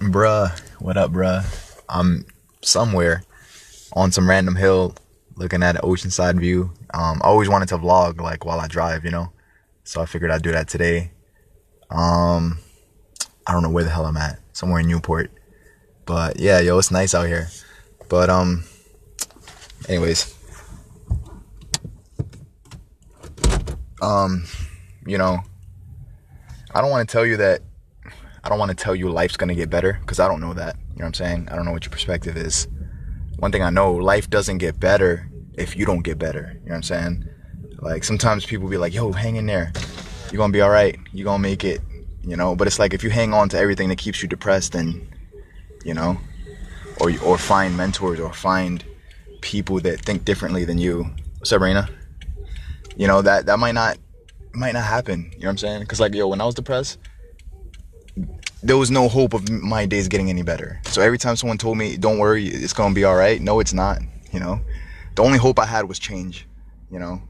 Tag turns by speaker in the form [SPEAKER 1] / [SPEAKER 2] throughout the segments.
[SPEAKER 1] Bruh, what up, bruh? I'm somewhere on some random hill looking at an oceanside view. I always wanted to vlog like while I drive. So I figured I'd do that today. Um, I don't know where the hell I'm at. Somewhere in Newport. But yeah, yo, it's nice out here. But anyways, um, you know, I don't want to tell you that I don't want to tell you life's gonna get better because I don't know that. You know what I'm saying? I don't know what your perspective is. One thing I know, life doesn't get better if you don't get better. You know what I'm saying? Like sometimes people be like, yo, hang in there. You're gonna be all right. You're gonna make it. But it's like if you hang on to everything that keeps you depressed, then, you know, or find mentors or find people that think differently than you. What's up, Raina? That might not happen. You know what I'm saying? Because like, yo, when I was depressed, there was no hope of my days getting any better. So every time someone told me, don't worry, it's gonna be all right. No, it's not. You know, the only hope I had was change. You know,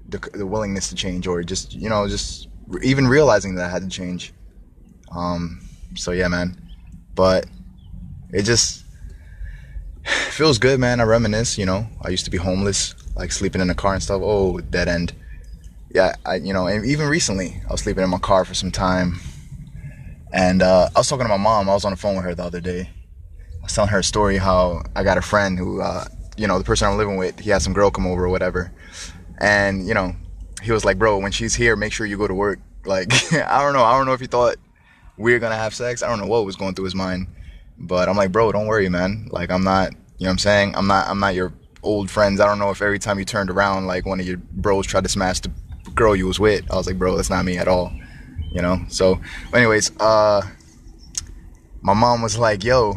[SPEAKER 1] the willingness to change, or just even realizing that I had to change. So yeah, man. But it just feels good, man. I reminisce. I used to be homeless, like sleeping in a car and stuff. Oh, dead end. Yeah, and even recently, I was sleeping in my car for some time. And I was talking to my mom. I was on the phone with her the other day. I was telling her a story how I got a friend who, the person I'm living with, he had some girl come over or whatever. And, he was like, bro, when she's here, make sure you go to work. Like, I don't know. I don't know if he thought we were going to have sex. I don't know what was going through his mind. But I'm like, bro, don't worry, man. Like, I'm not, you know what I'm saying? I'm not your old friends. I don't know if every time you turned around, like one of your bros tried to smash the girl you was with. I was like, bro, that's not me at all. So anyways, my mom was like, yo,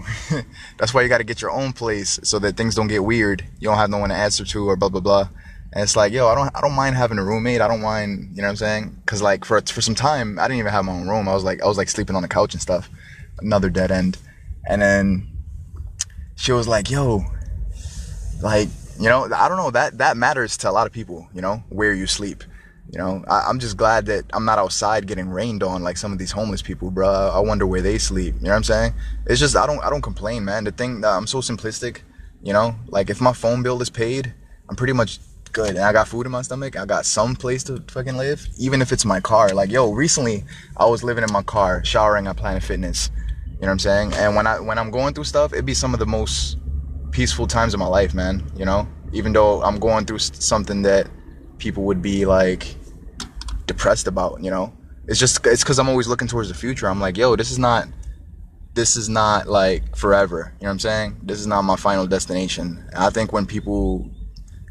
[SPEAKER 1] that's why you got to get your own place so that things don't get weird. You don't have no one to answer to or blah blah blah. And it's like, yo, I don't mind having a roommate. I don't mind. You know what I'm saying? Because like for some time, I didn't even have my own room. I was like sleeping on the couch and stuff. Another dead end. And then she was like, yo, like, I don't know, that matters to a lot of people, where you sleep. I'm just glad that I'm not outside getting rained on like some of these homeless people, bro. I wonder where they sleep. You know what I'm saying? It's just I don't complain, man. The thing that I'm so simplistic, like if my phone bill is paid, I'm pretty much good, and I got food in my stomach. I got some place to fucking live, even if it's my car. Like, yo, recently I was living in my car, showering at Planet Fitness. You know what I'm saying? And when I'm going through stuff, it'd be some of the most peaceful times of my life, man. Even though I'm going through something that people would be like depressed about. It's because I'm always looking towards the future. I'm like, yo, this is not like forever. You know what I'm saying? This is not my final destination. And I think when people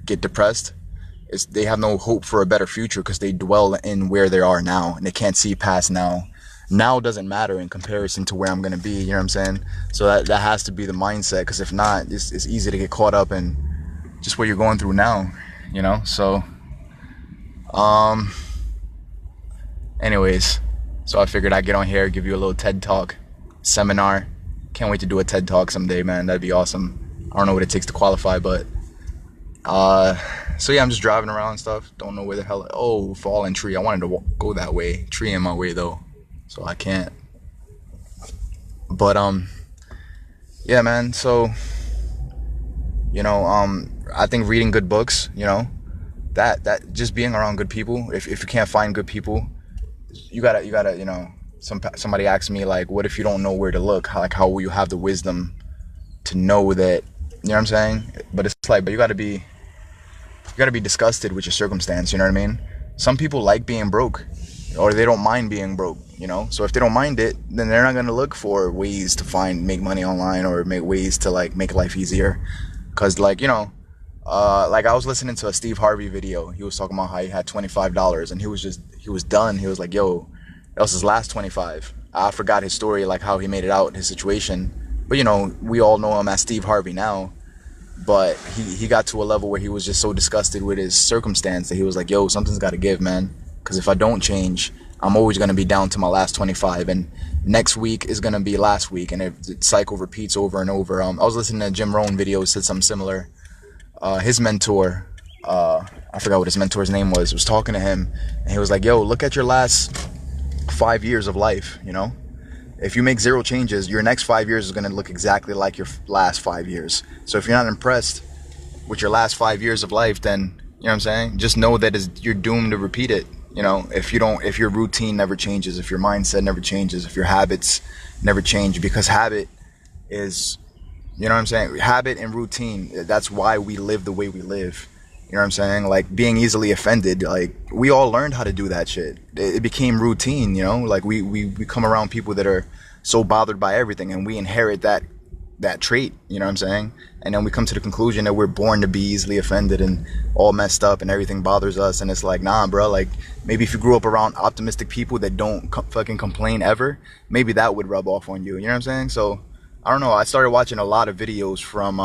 [SPEAKER 1] get depressed, they have no hope for a better future because they dwell in where they are now and they can't see past now. Now doesn't matter in comparison to where I'm gonna be. You know what I'm saying? So that has to be the mindset, because if not, it's easy to get caught up in just what you're going through now. So anyways, so I figured I'd get on here, give you a little TED Talk seminar. Can't wait to do a TED Talk someday, man. That'd be awesome. I don't know what it takes to qualify, but so yeah, I'm just driving around and stuff. Don't know where the hell. Oh, fallen tree. I wanted to go that way. Tree in my way though, so I can't. But yeah, man. So I think reading good books, that just being around good people. If you can't find good people, you gotta. Somebody asked me like, what if you don't know where to look? How will you have the wisdom to know that? You know what I'm saying? But it's like, but you gotta be disgusted with your circumstance. You know what I mean? Some people like being broke, or they don't mind being broke. So if they don't mind it, then they're not gonna look for ways to make money online or make ways to like make life easier. Cause like like I was listening to a Steve Harvey video. He was talking about how he had $25 and he was done. He was like, yo, that was his last 25. I forgot his story, like how he made it out, his situation. But we all know him as Steve Harvey now. But he got to a level where he was just so disgusted with his circumstance that he was like, yo, something's got to give, man. Because if I don't change, I'm always going to be down to my last 25. And next week is going to be last week. And the cycle repeats over and over. I was listening to Jim Rohn video, said something similar. His mentor, I forgot what his mentor's name was talking to him. And he was like, yo, look at your last 5 years of life, If you make zero changes, your next 5 years is going to look exactly like your last 5 years. So if you're not impressed with your last 5 years of life, then, you know what I'm saying, just know that you're doomed to repeat it. You know, if your routine never changes, if your mindset never changes, if your habits never change, because habit is, you know what I'm saying, habit and routine, that's why we live the way we live. You know what I'm saying? Like, being easily offended, like, we all learned how to do that shit. It became routine, you know? Like, we come around people that are so bothered by everything, and we inherit that trait, you know what I'm saying? And then we come to the conclusion that we're born to be easily offended and all messed up and everything bothers us. And it's like, nah, bro, like, maybe if you grew up around optimistic people that don't fucking complain ever, maybe that would rub off on you. You know what I'm saying? So, I don't know. I started watching a lot of videos from,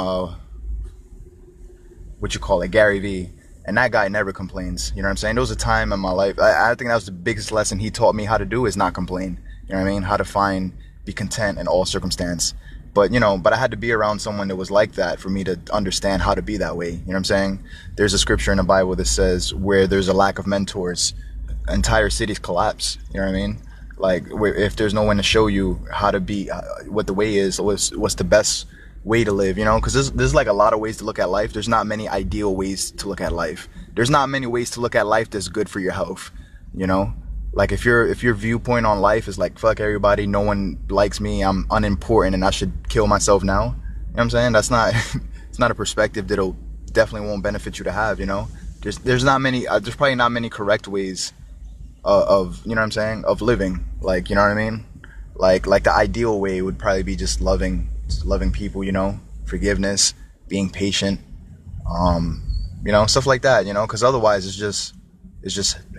[SPEAKER 1] Gary Vee. And that guy never complains. You know what I'm saying? There was a time in my life, I think that was the biggest lesson he taught me how to do, is not complain. You know what I mean? How to be content in all circumstance. But, I had to be around someone that was like that for me to understand how to be that way. You know what I'm saying? There's a scripture in the Bible that says, where there's a lack of mentors, entire cities collapse. You know what I mean? Like, if there's no one to show you how to be, what the way is, what's the best way to live, because there's like a lot of ways to look at life. There's not many ideal ways to look at life. There's not many ways to look at life that's good for your health, like if your viewpoint on life is like, fuck everybody, no one likes me, I'm unimportant and I should kill myself now, you know what I'm saying? That's not it's not a perspective that'll definitely won't benefit you to have. There's probably not many correct ways of you know what I'm saying, of living, like, you know what I mean, like the ideal way would probably be just loving people, forgiveness, being patient, stuff like that, because otherwise it's just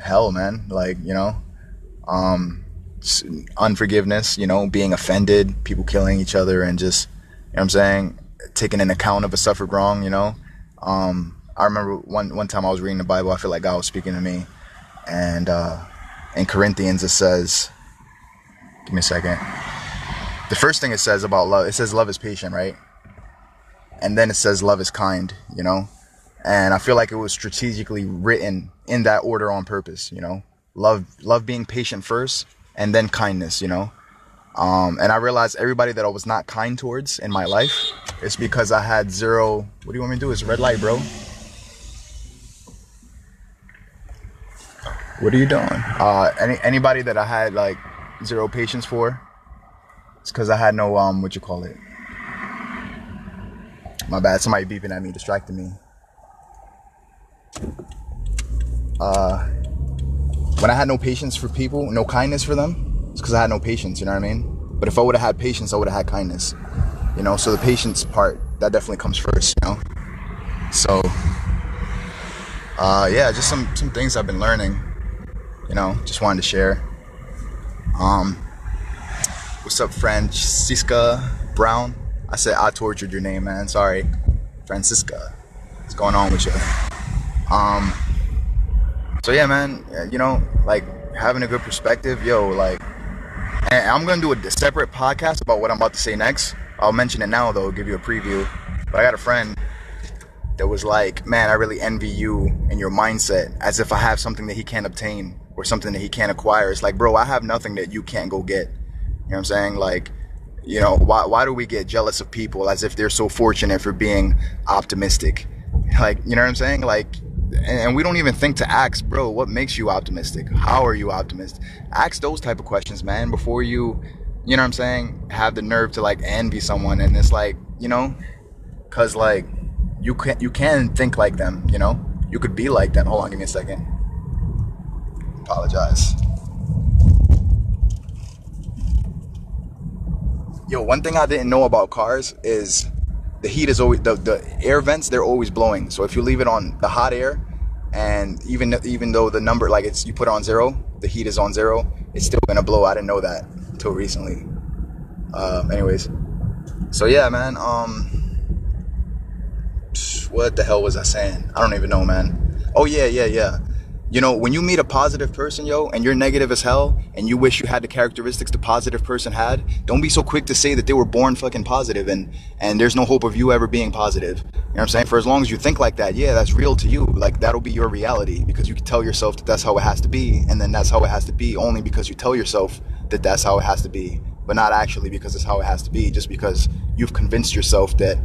[SPEAKER 1] hell, man. Like, unforgiveness, being offended, people killing each other, and just, you know what I'm saying, taking an account of a suffered wrong, I remember one time I was reading the Bible, I feel like God was speaking to me, and in Corinthians it says, give me a second. The first thing it says about love, it says love is patient, right? And then it says love is kind, And I feel like it was strategically written in that order on purpose, Love being patient first, and then kindness, And I realized everybody that I was not kind towards in my life, it's because I had zero. What do you want me to do? It's a red light, bro. What are you doing? Anybody that I had like zero patience for, it's because I had no my bad, somebody beeping at me, distracting me. When I had no patience for people, no kindness for them, it's because I had no patience, you know what I mean? But if I would have had patience, I would have had kindness, so the patience part, that definitely comes first, So, yeah, just some things I've been learning, just wanted to share. What's up, Francisca Brown? I tortured your name, man. Sorry, Francisca. What's going on with you? So yeah, man, like, having a good perspective, and I'm gonna do a separate podcast about what I'm about to say next. I'll mention it now, though, give you a preview. But I got a friend that was like, man, I really envy you and your mindset, as if I have something that he can't obtain or something that he can't acquire. It's like, bro, I have nothing that you can't go get. You know what I'm saying? Like, why do we get jealous of people as if they're so fortunate for being optimistic? Like, you know what I'm saying? Like, and we don't even think to ask, bro, what makes you optimistic? How are you optimistic? Ask those type of questions, man, before you know what I'm saying, have the nerve to like envy someone. And it's like, cause like, you can think like them, you could be like them. Hold on, give me a second. Apologize. Yo, one thing I didn't know about cars is the heat is always, the air vents, they're always blowing. So if you leave it on the hot air, and even though the number, like, you put it on 0, the heat is on 0, it's still gonna blow. I didn't know that until recently. Anyways, so yeah, man. What the hell was I saying? I don't even know, man. Oh yeah. When you meet a positive person, and you're negative as hell, and you wish you had the characteristics the positive person had, don't be so quick to say that they were born fucking positive and there's no hope of you ever being positive. You know what I'm saying? For as long as you think like that, yeah, that's real to you. Like, that'll be your reality, because you can tell yourself that that's how it has to be, and then that's how it has to be only because you tell yourself that that's how it has to be, but not actually because it's how it has to be, just because you've convinced yourself that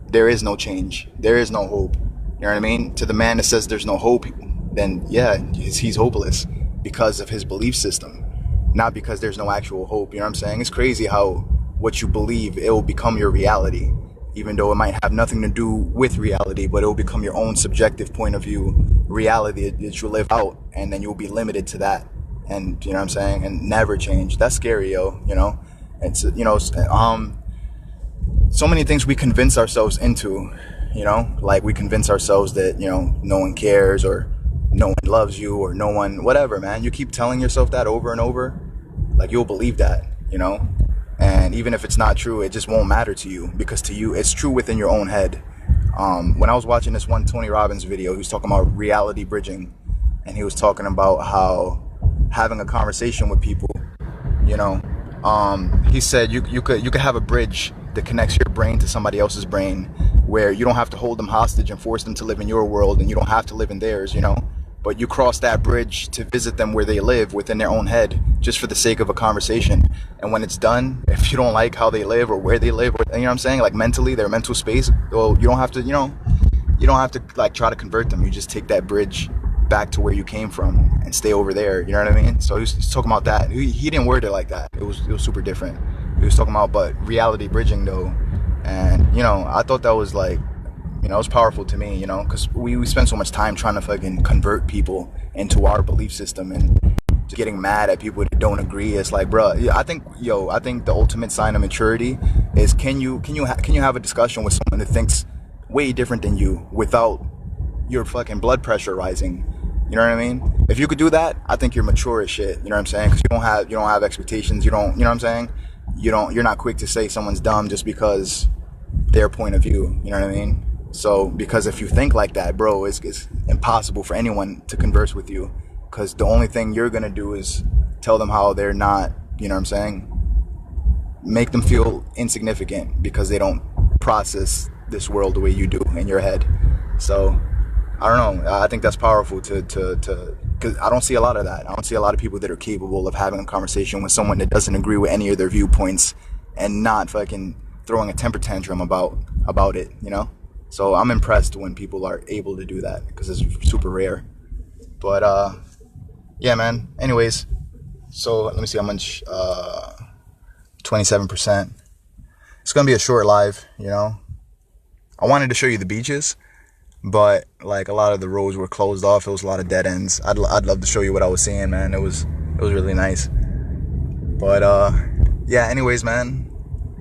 [SPEAKER 1] there is no change, there is no hope. You know what I mean? To the man that says there's no hope, then yeah, he's hopeless because of his belief system, not because there's no actual hope. You know what I'm saying? It's crazy how what you believe, it will become your reality, even though it might have nothing to do with reality, but it will become your own subjective point of view reality that you live out, and then you'll be limited to that. And you know what I'm saying? And never change. That's scary, yo. You know? It's, you know, so many things we convince ourselves into, you know, like we convince ourselves that, you know, no one cares, or no one loves you, or no one, whatever, man. You keep telling yourself that over and over, like you'll believe that, you know? And even if it's not true, it just won't matter to you, because to you, it's true within your own head. When I was watching this one Tony Robbins video, he was talking about reality bridging, and he was talking about how having a conversation with people, you know, he said you could have a bridge that connects your brain to somebody else's brain, where you don't have to hold them hostage and force them to live in your world, and you don't have to live in theirs, you know, but you cross that bridge to visit them where they live within their own head, just for the sake of a conversation. And when it's done, if you don't like how they live or where they live, or, you know what I'm saying, like mentally, their mental space, well, you don't have to, you know, you don't have to like try to convert them. You just take that bridge back to where you came from and stay over there. You know what I mean? So he's talking about that. He didn't word it like that. It was super different. He was talking about, but reality bridging though. And, you know, I thought that was like, you know, it was powerful to me, you know, because we spend so much time trying to fucking convert people into our belief system, and just getting mad at people that don't agree. It's like, bro, I think the ultimate sign of maturity is can you have a discussion with someone that thinks way different than you without your fucking blood pressure rising. You know what I mean? If you could do that, I think you're mature as shit. You know what I'm saying? Because you don't have expectations. You know what I'm saying? You're not quick to say someone's dumb just because their point of view. You know what I mean? So, because if you think like that, bro, it's impossible for anyone to converse with you, because the only thing you're gonna do is tell them how they're not, you know what I'm saying? Make them feel insignificant because they don't process this world the way you do in your head. So, I don't know. I think that's powerful because I don't see a lot of that. I don't see a lot of people that are capable of having a conversation with someone that doesn't agree with any of their viewpoints and not fucking throwing a temper tantrum about it, you know? So I'm impressed when people are able to do that, because it's super rare. But yeah, man. Anyways, so let me see how much. 27%. It's gonna be a short live, you know. I wanted to show you the beaches, but like a lot of the roads were closed off. It was a lot of dead ends. I'd love to show you what I was seeing, man. It was really nice. But yeah. Anyways, man.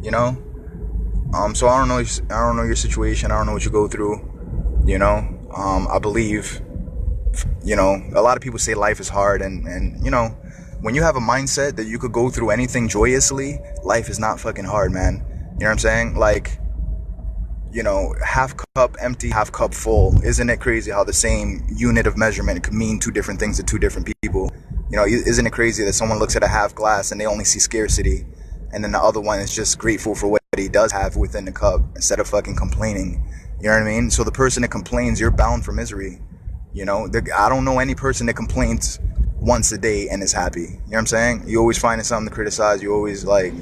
[SPEAKER 1] You know. So I don't know your situation. I don't know what you go through, you know. I believe, you know, a lot of people say life is hard, and you know, when you have a mindset that you could go through anything joyously, life is not fucking hard, man. You know what I'm saying? Like, you know, half cup empty, half cup full. Isn't it crazy how the same unit of measurement could mean two different things to two different people? You know, isn't it crazy that someone looks at a half glass and they only see scarcity, and then the other one is just grateful for what he does have within the cup instead of fucking complaining? You know what I mean? So the person that complains, you're bound for misery. You know, I don't know any person that complains once a day and is happy. You know what I'm saying? You always finding something to criticize. You always like,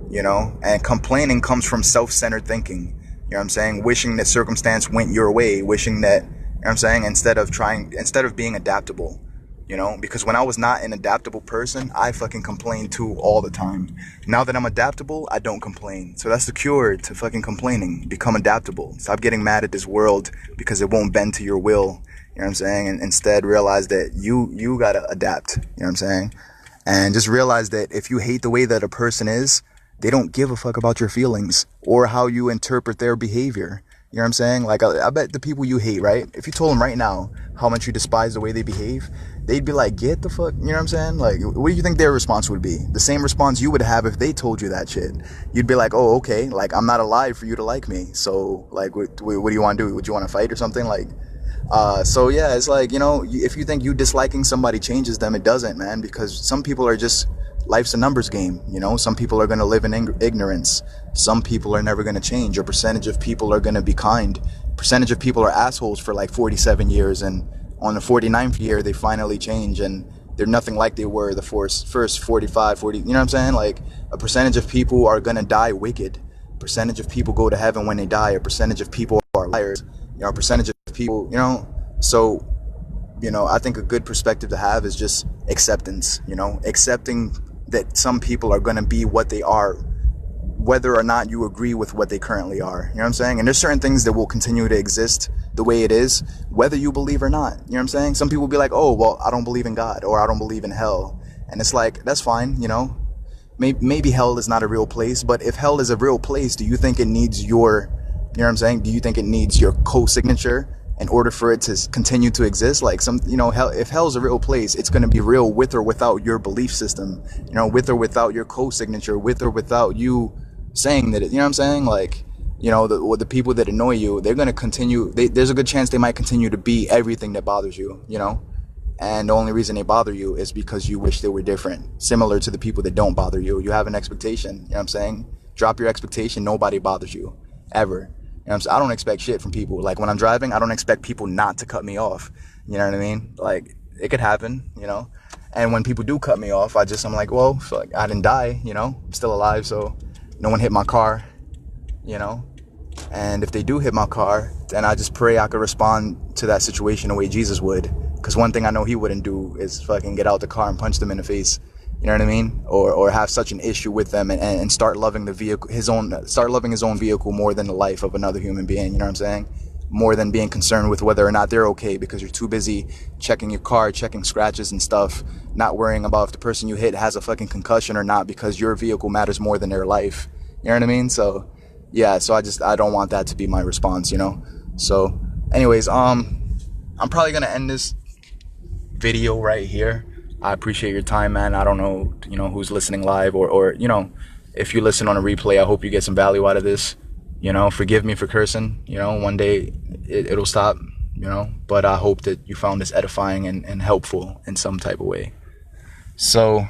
[SPEAKER 1] you know, and complaining comes from self-centered thinking. You know what I'm saying? Wishing that circumstance went your way, wishing that, you know what I'm saying? Instead of being adaptable. You know, because when I was not an adaptable person, I fucking complained too all the time. Now that I'm adaptable, I don't complain. So that's the cure to fucking complaining. Become adaptable. Stop getting mad at this world because it won't bend to your will. You know what I'm saying? And instead realize that you gotta adapt. You know what I'm saying? And just realize that if you hate the way that a person is, they don't give a fuck about your feelings or how you interpret their behavior. You know what I'm saying? Like, I bet the people you hate, right? If you told them right now how much you despise the way they behave, they'd be like, get the fuck, you know what I'm saying? Like, what do you think their response would be? The same response you would have if they told you that shit. You'd be like, oh, okay, like, I'm not alive for you to like me. So, like, what do you want to do? Would you want to fight or something? Like, so yeah, it's like, you know, if you think you disliking somebody changes them, it doesn't, man, because some people are just, life's a numbers game, you know. Some people are going to live in ignorance. Some people are never going to change. A percentage of people are going to be kind. Percentage of people are assholes for like 47 years, and on the 49th year they finally change. And they're nothing like they were the first 45, 40, you know what I'm saying? Like, a percentage of people are gonna die wicked. A percentage of people go to heaven when they die. A percentage of people are liars. You know, a percentage of people, you know, so, you know, I think a good perspective to have is just acceptance, you know, accepting that some people are gonna be what they are, whether or not you agree with what they currently are. You know what I'm saying? And there's certain things that will continue to exist the way it is, whether you believe or not. You know what I'm saying? Some people will be like, oh, well, I don't believe in God, or I don't believe in hell. And it's like, that's fine, you know? Maybe hell is not a real place, but if hell is a real place, do you think it needs your, you know what I'm saying? Do you think it needs your co-signature in order for it to continue to exist? Like, some, you know, hell, if hell is a real place, it's going to be real with or without your belief system, you know, with or without your co-signature, with or without you saying that, you know what I'm saying? Like, you know, the people that annoy you, they're going to continue, there's a good chance they might continue to be everything that bothers you, you know? And the only reason they bother you is because you wish they were different. Similar to the people that don't bother you. You have an expectation, you know what I'm saying? Drop your expectation, nobody bothers you, ever. You know what I'm saying? I don't expect shit from people. Like, when I'm driving, I don't expect people not to cut me off. You know what I mean? Like, it could happen, you know? And when people do cut me off, I'm like, well, like, I didn't die, you know? I'm still alive, so no one hit my car, you know? And if they do hit my car, then I just pray I could respond to that situation the way Jesus would. Because one thing I know he wouldn't do is fucking get out the car and punch them in the face. You know what I mean? Or have such an issue with them and start loving the vehicle, start loving his own vehicle more than the life of another human being. You know what I'm saying? More than being concerned with whether or not they're okay, because you're too busy checking your car, checking scratches and stuff, not worrying about if the person you hit has a fucking concussion or not, because your vehicle matters more than their life. You know what I mean? So, yeah, so I don't want that to be my response, you know? So, anyways, I'm probably gonna end this video right here. I appreciate your time, man. I don't know, you know, who's listening live, or you know, if you listen on a replay, I hope you get some value out of this. You know, forgive me for cursing. You know, one day it'll stop, you know, but I hope that you found this edifying and helpful in some type of way. So,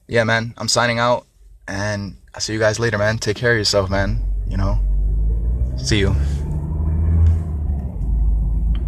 [SPEAKER 1] yeah, man, I'm signing out, and I'll see you guys later, man. Take care of yourself, man. You know, see you.